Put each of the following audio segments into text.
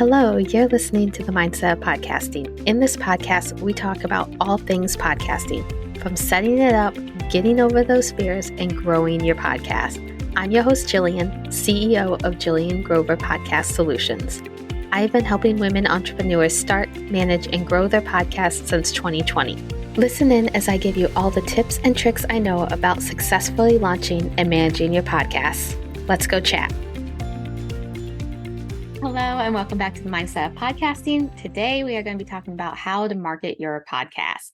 Hello, you're listening to the Mindset of Podcasting. In this podcast, we talk about all things podcasting, from setting it up, getting over those fears, and growing your podcast. I'm your host, Jillian, CEO of Jillian Grover Podcast Solutions. I've been helping women entrepreneurs start, manage, and grow their podcasts since 2020. Listen in as I give you all the tips and tricks I know about successfully launching and managing your podcasts. Let's go chat. Hello, and welcome back to the Mindset of Podcasting. Today, we are going to be talking about how to market your podcast.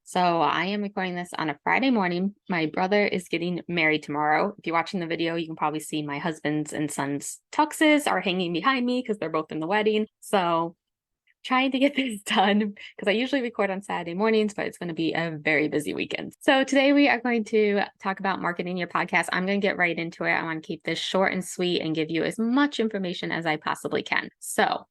So I am recording this on a Friday morning. My brother is getting married tomorrow. If you're watching the video, you can probably see my husband's and son's tuxes are hanging behind me because they're both in the wedding. So trying to get this done because I usually record on Saturday mornings, but it's going to be a very busy weekend. So today we are going to talk about marketing your podcast. I'm going to get right into it. I want to keep this short and sweet and give you as much information as I possibly can. So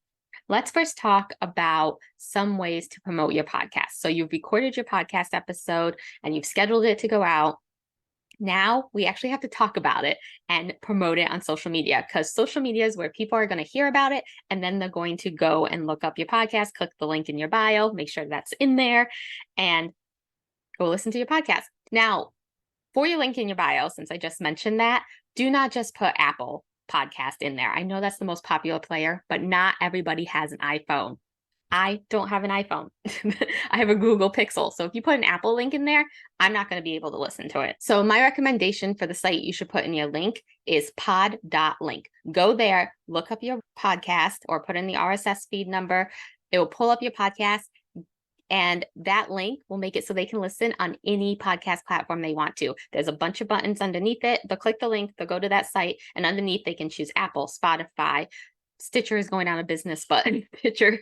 let's first talk about some ways to promote your podcast. So you've recorded your podcast episode and you've scheduled it to go out. Now we actually have to talk about it and promote it on social media, because social media is where people are going to hear about it and then they're going to go and look up your podcast, click the link in your bio, make sure that's in there, and go listen to your podcast. Now, for your link in your bio, since I just mentioned that, do not just put Apple Podcast in there. I know that's the most popular player, but not everybody has an iPhone. I don't have an iPhone. I have a Google Pixel. So if you put an Apple link in there, I'm not going to be able to listen to it. So my recommendation for the site you should put in your link is pod.link. Go there, look up your podcast or put in the RSS feed number. It will pull up your podcast, and that link will make it so they can listen on any podcast platform they want to. There's a bunch of buttons underneath it. They'll click the link, they'll go to that site, and underneath they can choose Apple, Spotify. Stitcher is going out of business, but Stitcher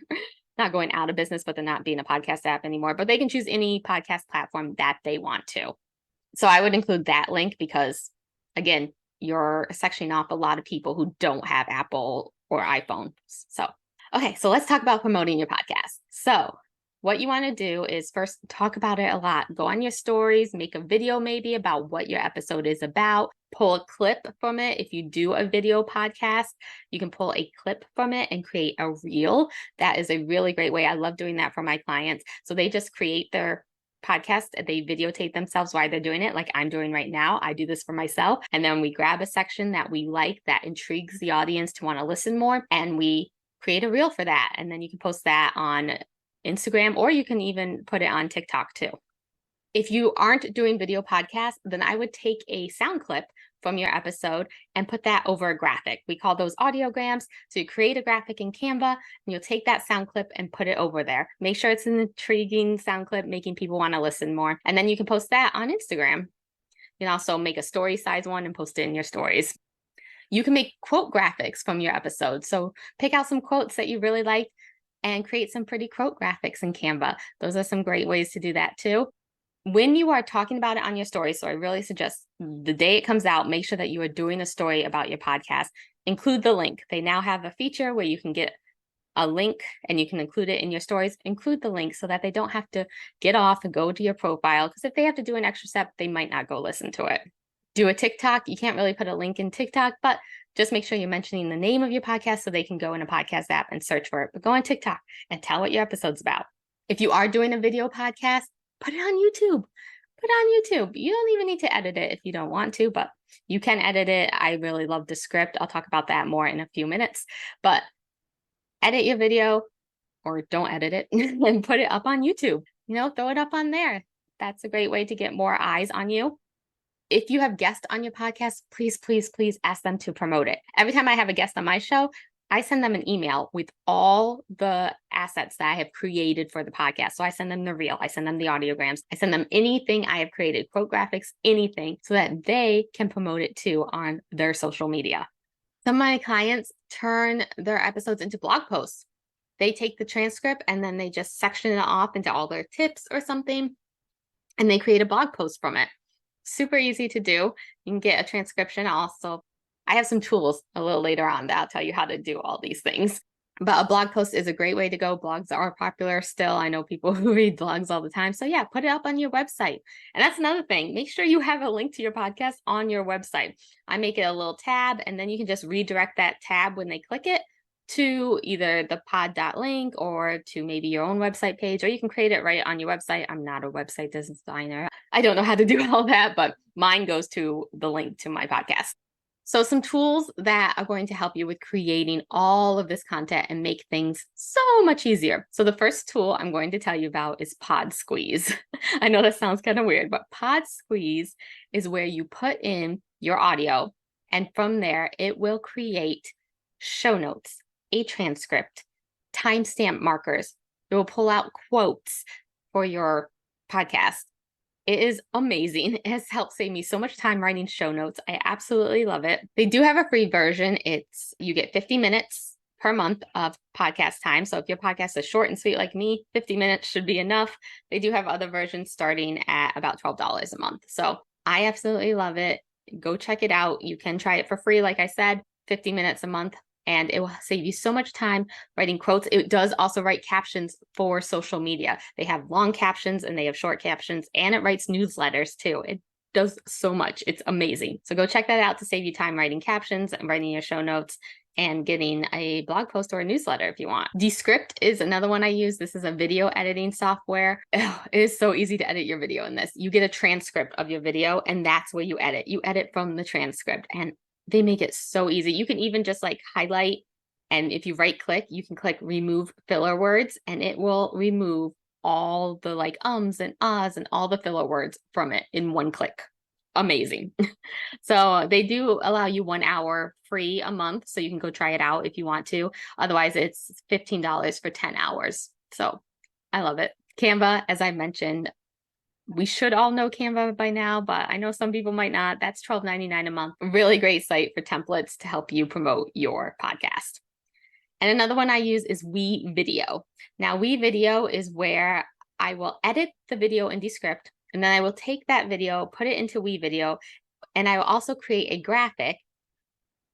not going out of business, but they're not being a podcast app anymore, but they can choose any podcast platform that they want to. So I would include that link because, again, you're sectioning off a lot of people who don't have Apple or iPhone. So let's talk about promoting your podcast. So what you want to do is first talk about it a lot. Go on your stories, make a video maybe about what your episode is about. Pull a clip from it. If you do a video podcast, you can pull a clip from it and create a reel. That is a really great way. I love doing that for my clients. So they just create their podcast, they videotape themselves while they're doing it, like I'm doing right now. I do this for myself. And then we grab a section that we like, that intrigues the audience to want to listen more, and we create a reel for that. And then you can post that on Instagram, or you can even put it on TikTok too. If you aren't doing video podcasts, then I would take a sound clip from your episode and put that over a graphic. We call those audiograms. So you create a graphic in Canva and you'll take that sound clip and put it over there. Make sure it's an intriguing sound clip, making people want to listen more. And then you can post that on Instagram. You can also make a story size one and post it in your stories. You can make quote graphics from your episode. So pick out some quotes that you really like and create some pretty quote graphics in Canva. Those are some great ways to do that too. When you are talking about it on your story, so I really suggest the day it comes out, make sure that you are doing a story about your podcast. Include the link. They now have a feature where you can get a link and you can include it in your stories. Include the link so that they don't have to get off and go to your profile, because if they have to do an extra step, they might not go listen to it. Do a TikTok. You can't really put a link in TikTok, but just make sure you're mentioning the name of your podcast so they can go in a podcast app and search for it. But go on TikTok and tell what your episode's about. If you are doing a video podcast, put it on YouTube. Put it on YouTube. You don't even need to edit it if you don't want to, but you can edit it. I really love the script. I'll talk about that more in a few minutes. But edit your video, or don't edit it, and put it up on YouTube. Throw it up on there. That's a great way to get more eyes on you. If you have guests on your podcast, please, please, please ask them to promote it. Every time I have a guest on my show, I send them an email with all the assets that I have created for the podcast. So I send them the reel, I send them the audiograms, I send them anything I have created, quote graphics, anything, so that they can promote it too on their social media. Some of my clients turn their episodes into blog posts. They take the transcript and then they just section it off into all their tips or something, and they create a blog post from it. Super easy to do. You can get a transcription. I have some tools a little later on that I'll tell you how to do all these things. But a blog post is a great way to go. Blogs are popular still. I know people who read blogs all the time. So yeah, put it up on your website. And that's another thing. Make sure you have a link to your podcast on your website. I make it a little tab, and then you can just redirect that tab when they click it to either the pod.link or to maybe your own website page, or you can create it right on your website. I'm not a website designer. I don't know how to do all that, but mine goes to the link to my podcast. So some tools that are going to help you with creating all of this content and make things so much easier. So the first tool I'm going to tell you about is Pod Squeeze. I know that sounds kind of weird, but Pod Squeeze is where you put in your audio, and from there, it will create show notes, a transcript, timestamp markers. It will pull out quotes for your podcast. It is amazing. It has helped save me so much time writing show notes. I absolutely love it. They do have a free version. You get 50 minutes per month of podcast time. So if your podcast is short and sweet like me, 50 minutes should be enough. They do have other versions starting at about $12 a month. So I absolutely love it. Go check it out. You can try it for free. Like I said, 50 minutes a month, and it will save you so much time writing quotes. It does also write captions for social media. They have long captions and they have short captions, and it writes newsletters too. It does so much. It's amazing. So go check that out to save you time writing captions and writing your show notes and getting a blog post or a newsletter if you want. Descript is another one I use. This is a video editing software. Oh, it is so easy to edit your video in this. You get a transcript of your video, and that's where you edit. You edit from the transcript, and they make it so easy. You can even just like highlight, and if you right click, you can click remove filler words, and it will remove all the like ums and ahs and all the filler words from it in one click. Amazing. So they do allow you 1 hour free a month, so you can go try it out if you want to. Otherwise, it's $15 for 10 hours. So I love it. Canva, as I mentioned, we should all know Canva by now, but I know some people might not. That's $12.99 a month. Really great site for templates to help you promote your podcast. And another one I use is WeVideo. Now, WeVideo is where I will edit the video in Descript, and then I will take that video, put it into WeVideo, and I will also create a graphic,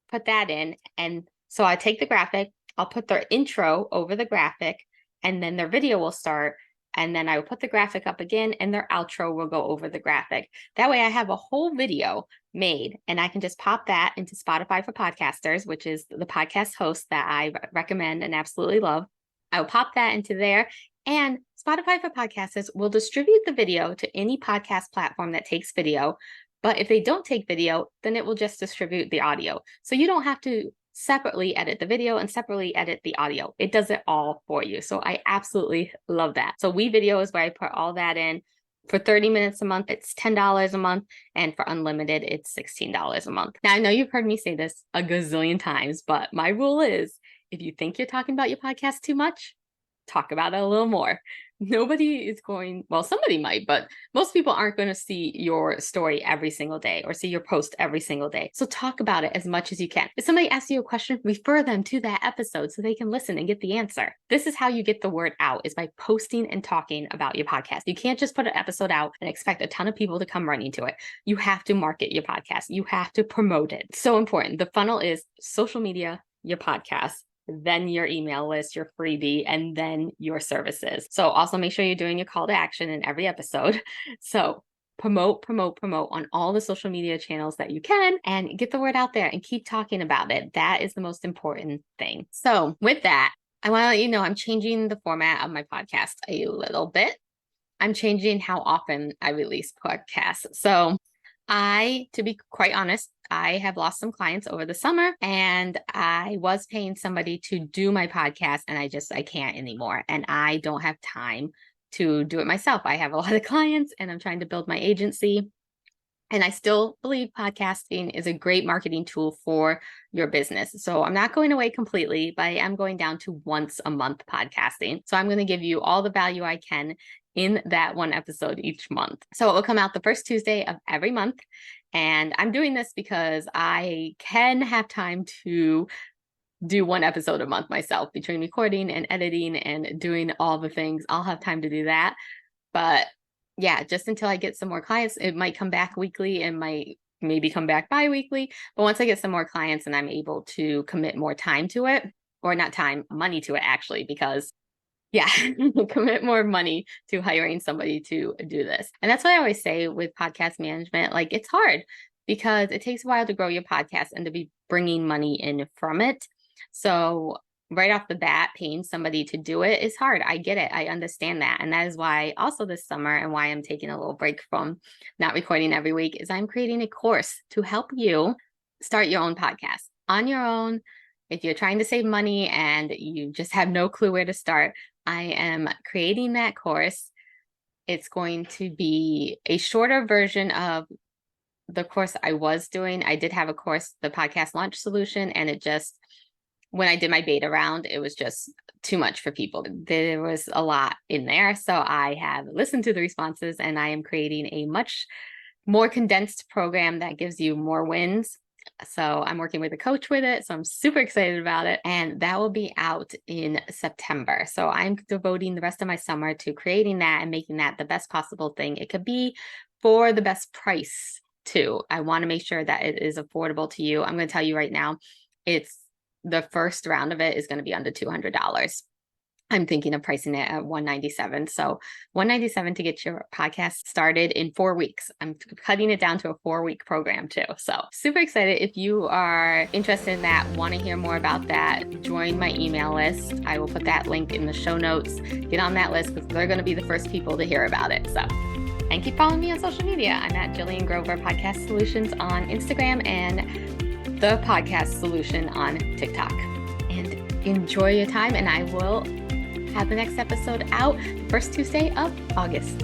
put that in. And so I take the graphic, I'll put their intro over the graphic, and then their video will start. And then I will put the graphic up again, and their outro will go over the graphic. That way I have a whole video made, and I can just pop that into Spotify for Podcasters, which is the podcast host that I recommend and absolutely love. I will pop that into there, and Spotify for Podcasters will distribute the video to any podcast platform that takes video. But if they don't take video, then it will just distribute the audio. So you don't have to separately edit the video and separately edit the audio. It does it all for you. So I absolutely love that. So WeVideo is where I put all that in. For 30 minutes a month, it's $10 a month. And for unlimited, it's $16 a month. Now, I know you've heard me say this a gazillion times, but my rule is if you think you're talking about your podcast too much, talk about it a little more. Nobody is going, well, somebody might, but most people aren't going to see your story every single day or see your post every single day. So talk about it as much as you can. If somebody asks you a question, refer them to that episode so they can listen and get the answer. This is how you get the word out, is by posting and talking about your podcast. You can't just put an episode out and expect a ton of people to come running to it. You have to market your podcast. You have to promote it. So important. The funnel is social media, your podcast, then your email list, your freebie, and then your services. So also make sure you're doing your call to action in every episode. So promote on all the social media channels that you can, and get the word out there and keep talking about it. That is the most important thing. So with that, I want to let you know I'm changing the format of my podcast a little bit. I'm changing how often I release podcasts. So to be quite honest, I have lost some clients over the summer, and I was paying somebody to do my podcast, and I can't anymore. And I don't have time to do it myself. I have a lot of clients, and I'm trying to build my agency. And I still believe podcasting is a great marketing tool for your business. So I'm not going away completely, but I am going down to once a month podcasting. So I'm going to give you all the value I can in that one episode each month. So it will come out the first Tuesday of every month. And I'm doing this because I can have time to do one episode a month myself. Between recording and editing and doing all the things, I'll have time to do that. But yeah, just until I get some more clients, it might come back weekly and might maybe come back bi-weekly. But once I get some more clients and I'm able to commit more time to it, or not time, money to it actually, because yeah, commit more money to hiring somebody to do this. And that's what I always say with podcast management. Like, it's hard because it takes a while to grow your podcast and to be bringing money in from it. So right off the bat, paying somebody to do it is hard. I get it. I understand that. And that is why also this summer, and why I'm taking a little break from not recording every week, is I'm creating a course to help you start your own podcast on your own. If you're trying to save money and you just have no clue where to start, I am creating that course. It's going to be a shorter version of the course I was doing. I did have a course, the Podcast Launch Solution, and it just, when I did my beta round, it was just too much for people. There was a lot in there. So I have listened to the responses, and I am creating a much more condensed program that gives you more wins. So I'm working with a coach with it. So I'm super excited about it. And that will be out in September. So I'm devoting the rest of my summer to creating that and making that the best possible thing it could be for the best price too. I want to make sure that it is affordable to you. I'm going to tell you right now, it's the first round of it is going to be under $200. I'm thinking of pricing it at $197. So $197 to get your podcast started in 4 weeks. I'm cutting it down to a 4-week program too. So super excited. If you are interested in that, want to hear more about that, join my email list. I will put that link in the show notes. Get on that list because they're going to be the first people to hear about it. So, and keep following me on social media. I'm at Jillian Grover Podcast Solutions on Instagram and The Podcast Solution on TikTok. And enjoy your time, and I will have the next episode out the first Tuesday of August.